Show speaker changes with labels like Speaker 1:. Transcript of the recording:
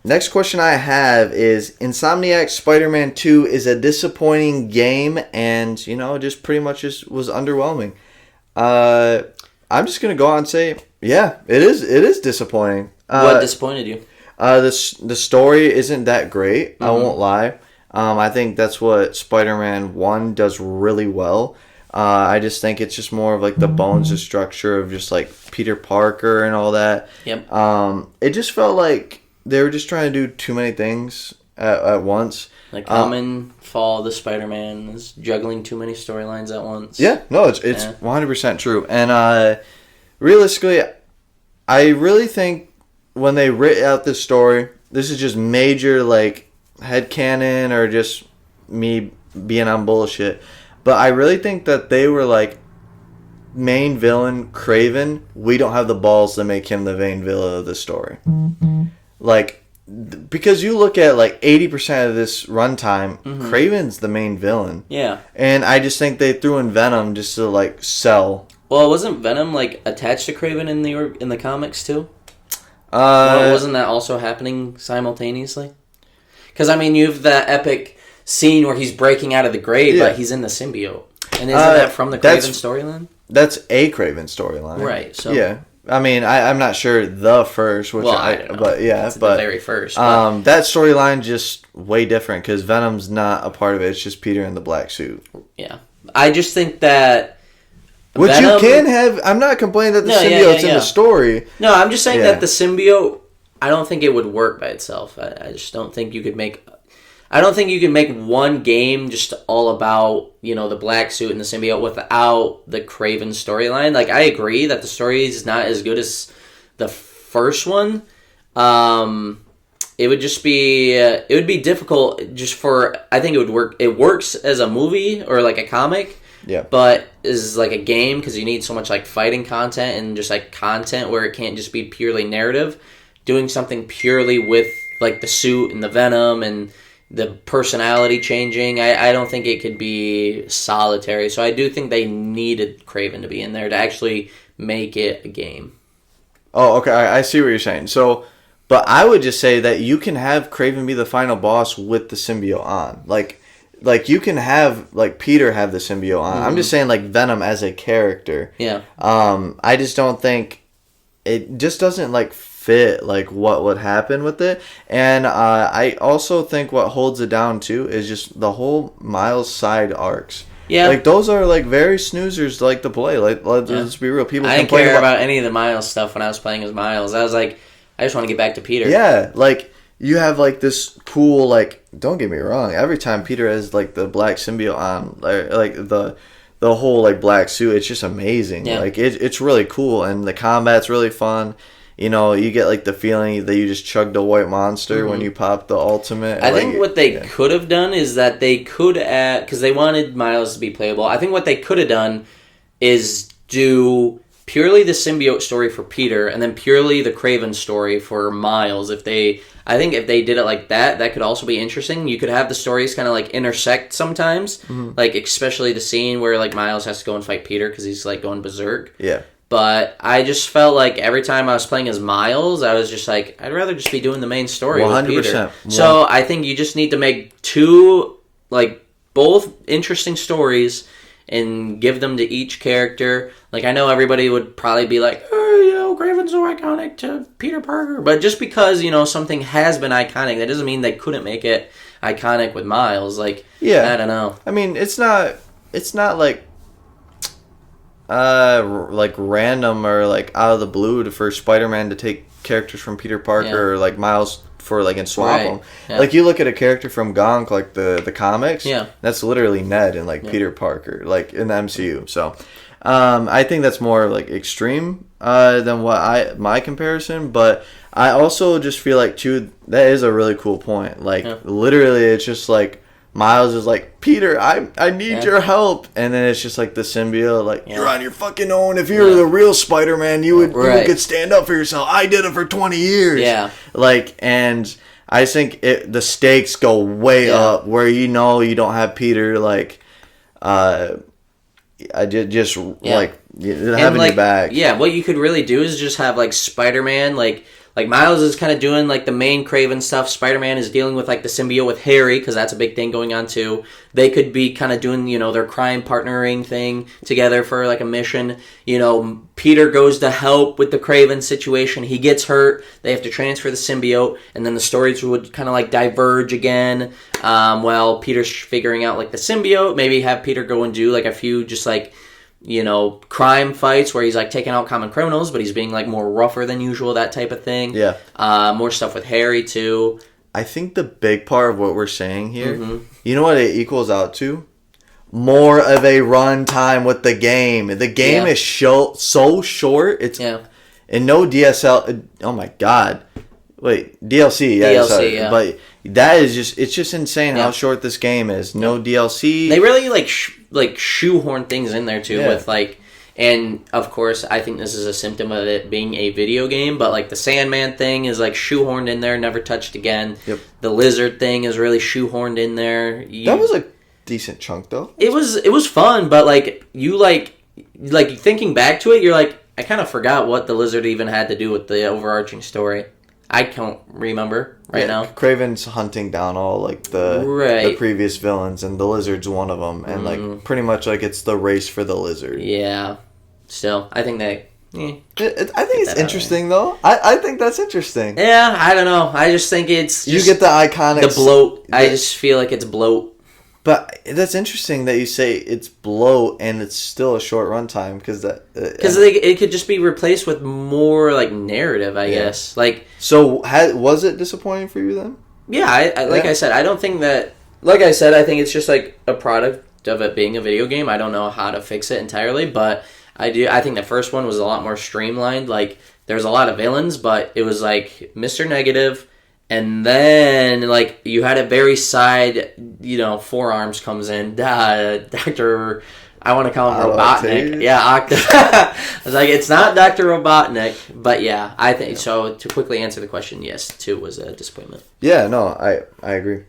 Speaker 1: Next question I have is Insomniac Spider-Man 2 is a disappointing game and, just pretty much just was underwhelming. I'm just going to go out and say, yeah, it is disappointing.
Speaker 2: What disappointed you?
Speaker 1: The story isn't that great, I won't lie. I think that's what Spider-Man 1 does really well. I just think it's just more of like the bones and structure of just like Peter Parker and all that.
Speaker 2: Yep.
Speaker 1: It just felt like they were just trying to do too many things at once.
Speaker 2: Like common fall the Spider-Man is juggling too many storylines at once.
Speaker 1: Yeah, no, it's 100% true. And realistically, I really think when they writ out this story, this is just major like headcanon or just me being on bullshit. But I really think that they were like, main villain Kraven, we don't have the balls to make him the main villain of the story. Like, because you look at like 80% of this runtime, Kraven's the main villain.
Speaker 2: Yeah.
Speaker 1: And I just think they threw in Venom just to like sell.
Speaker 2: Well, wasn't Venom like attached to Kraven in the comics too? Wasn't that also happening simultaneously? Because I mean, you have that epic scene where he's breaking out of the grave, but he's in the symbiote. And isn't that from the Kraven storyline?
Speaker 1: That's a Kraven storyline,
Speaker 2: right? So
Speaker 1: yeah. I mean, I'm not sure the first, which
Speaker 2: I don't know.
Speaker 1: But yeah,
Speaker 2: it's the very first.
Speaker 1: That storyline just way different because Venom's not a part of it. It's just Peter in the black suit.
Speaker 2: Yeah, I just think that.
Speaker 1: Which
Speaker 2: Venom,
Speaker 1: you can have. I'm not complaining that the symbiote's in the story.
Speaker 2: No, I'm just saying that the symbiote. I don't think it would work by itself. I just don't think you could make. I don't think you can make one game just all about, the black suit and the symbiote without the Kraven storyline. Like, I agree that the story is not as good as the first one. It would just be, it would be difficult just for, I think it would work. It works as a movie or like a comic.
Speaker 1: Yeah.
Speaker 2: But is like a game because you need so much like fighting content and just like content where it can't just be purely narrative. Doing something purely with like the suit and the Venom and the personality changing, I don't think it could be solitary. So I do think they needed Kraven to be in there to actually make it a game.
Speaker 1: Oh, okay. I see what you're saying. So, but I would just say that you can have Kraven be the final boss with the symbiote on. Like you can have like Peter have the symbiote on. I'm just saying like Venom as a character.
Speaker 2: Yeah.
Speaker 1: I just don't think it just doesn't like fit like what would happen with it. And I also think what holds it down too is just the whole Miles side arcs.
Speaker 2: Yeah,
Speaker 1: like those are like very snoozers to like to play. Like let's be real. People
Speaker 2: I didn't care about any of the Miles stuff when I was playing as Miles. I was like, I just want to get back to Peter.
Speaker 1: Yeah, like you have like this cool like. Don't get me wrong. Every time Peter has like the black symbiote on, like the whole like black suit, it's just amazing.
Speaker 2: Yeah.
Speaker 1: Like it's really cool and the combat's really fun. You get like the feeling that you just chugged a white monster when you pop the ultimate.
Speaker 2: I think what they could have done is that they could add, because they wanted Miles to be playable. I think what they could have done is do purely the symbiote story for Peter and then purely the Kraven story for Miles. I think if they did it like that, that could also be interesting. You could have the stories kind of like intersect sometimes, like especially the scene where like Miles has to go and fight Peter because he's like going berserk.
Speaker 1: Yeah.
Speaker 2: But I just felt like every time I was playing as Miles, I was just like, I'd rather just be doing the main story 100%. With Peter. So I think you just need to make two, like, both interesting stories and give them to each character. Like, I know everybody would probably be like, oh, Kraven's so iconic to Peter Parker. But just because, something has been iconic, that doesn't mean they couldn't make it iconic with Miles. Like, I don't know.
Speaker 1: I mean, it's not like random or like out of the blue for Spider-Man to take characters from Peter Parker or like Miles for like and swap them. Yeah. Like you look at a character from Gonk, like the comics. Yeah, that's literally Ned and like Peter Parker, like in the MCU. So, I think that's more like extreme than my comparison. But I also just feel like too that is a really cool point. Like literally, it's just like. Miles is like, Peter, I need your help. And then it's just like the symbiote, like, you're on your fucking own. If you were the real Spider-Man, you could stand up for yourself. I did it for 20 years. Yeah. Like, and I think the stakes go way up where you don't have Peter, like, like, having your back.
Speaker 2: Yeah, what you could really do is just have, like, Spider-Man, like like Miles is kind of doing like the main Kraven stuff. Spider-Man is dealing with like the symbiote with Harry, because that's a big thing going on too. They could be kind of doing, you know, their crime partnering thing together for like a mission. You know, Peter goes to help with the Kraven situation. He gets hurt. They have to transfer the symbiote, and then the stories would kind of like diverge again. While Peter's figuring out like the symbiote, maybe have Peter go and do like a few just like, you know, crime fights where he's like taking out common criminals, but he's being like more rougher than usual, that type of thing.
Speaker 1: Yeah.
Speaker 2: More stuff with Harry too.
Speaker 1: I think the big part of what we're saying here, you know what it equals out to? More of a run time with the game. The game is so short. It's and no DSL. Oh my god. Wait, DLC. Yeah,
Speaker 2: DLC, yeah.
Speaker 1: But that is just, it's just insane how short this game is. No DLC.
Speaker 2: They really like shoehorn things in there too with like, and of course I think this is a symptom of it being a video game, but like the Sandman thing is like shoehorned in there, never touched again.
Speaker 1: Yep.
Speaker 2: The lizard thing is really shoehorned in there.
Speaker 1: That was a decent chunk though.
Speaker 2: It was fun, but like you like thinking back to it, you're like, I kind of forgot what the lizard even had to do with the overarching story. I can't remember now.
Speaker 1: Kraven's hunting down all like the previous villains, and the lizard's one of them, and like pretty much like it's the race for the lizard.
Speaker 2: Yeah. Still, I think they.
Speaker 1: I think it's interesting though. I think that's interesting.
Speaker 2: Yeah, I don't know. I just think it's
Speaker 1: just, you get the iconic
Speaker 2: the bloat. I just feel like it's bloat.
Speaker 1: But that's interesting that you say it's bloat and it's still a short runtime, because
Speaker 2: it could just be replaced with more like narrative, I guess. Like,
Speaker 1: so was it disappointing for you then?
Speaker 2: Yeah, I said, I don't think that. Like I said, I think it's just like a product of it being a video game. I don't know how to fix it entirely, but I do. I think the first one was a lot more streamlined. Like, there's a lot of villains, but it was like Mr. Negative. And then, like, you had a very side, you know, Forearms comes in. Dr. I want to call him Robotnik. Yeah, I was like, it's not Dr. Robotnik. But yeah, I think so. To quickly answer the question, yes, 2 was a disappointment.
Speaker 1: Yeah, no, I agree.